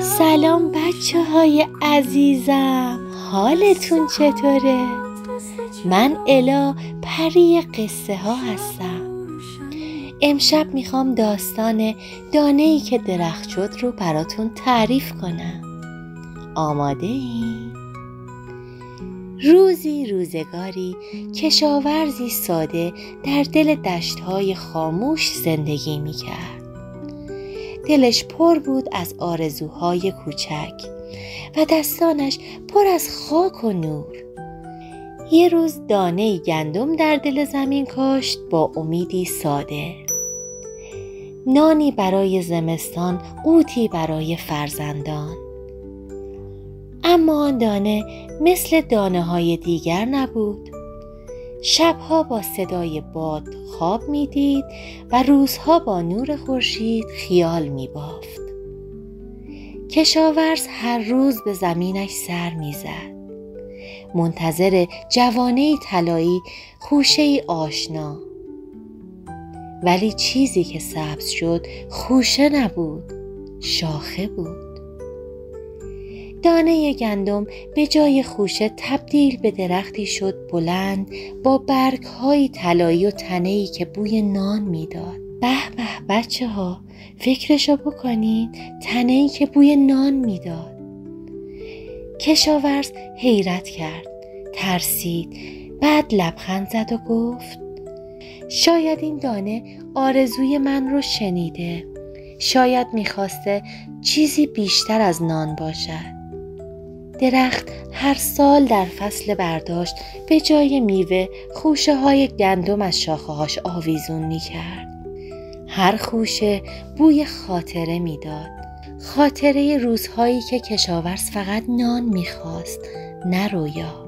سلام بچه های عزیزم، حالتون چطوره؟ من الا پری قصه ها هستم. امشب میخوام داستان دانه‌ای که درخت شد رو براتون تعریف کنم. آماده این؟ روزگاری کشاورزی ساده در دل دشت‌های خاموش زندگی میکرد. دلش پر بود از آرزوهای کوچک و دستانش پر از خاک و نور. یه روز دانه گندم در دل زمین کاشت با امیدی ساده. نانی برای زمستان، قوتی برای فرزندان. اما آن دانه مثل دانه‌های دیگر نبود. شبها با صدای باد خواب می‌دید و روزها با نور خورشید خیال می‌بافت. کشاورز هر روز به زمینش سر می‌زد، منتظر جوانه‌ای طلایی، خوشه‌ای آشنا. ولی چیزی که سبز شد خوشه نبود، شاخه بود. دانه گندم به جای خوشه تبدیل به درختی شد بلند با برگ‌های طلایی و تنه‌ای که بوی نان میداد. به به بچه ها، فکرشو بکنین، تنه‌ای که بوی نان میداد. کشاورز حیرت کرد، ترسید، بعد لبخند زد و گفت شاید این دانه آرزوی من رو شنیده، شاید میخواسته چیزی بیشتر از نان باشد. درخت هر سال در فصل برداشت به جای میوه خوشه های گندم از شاخه هاش آویزون میکرد. هر خوشه بوی خاطره میداد، خاطره روزهایی که کشاورز فقط نان میخواست، نه رویا.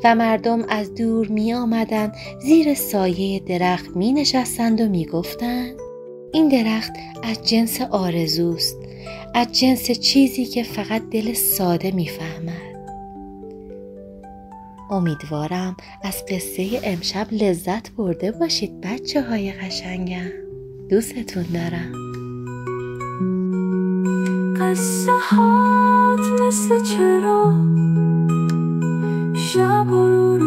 و مردم از دور می آمدند، زیر سایه درخت می نشستند و می گفتند این درخت از جنس آرزوست، از جنس چیزی که فقط دل ساده می فهمد. امیدوارم از قصه امشب لذت برده باشید بچه های قشنگم. دوستتون دارم. قصه هات مثل چرا شب و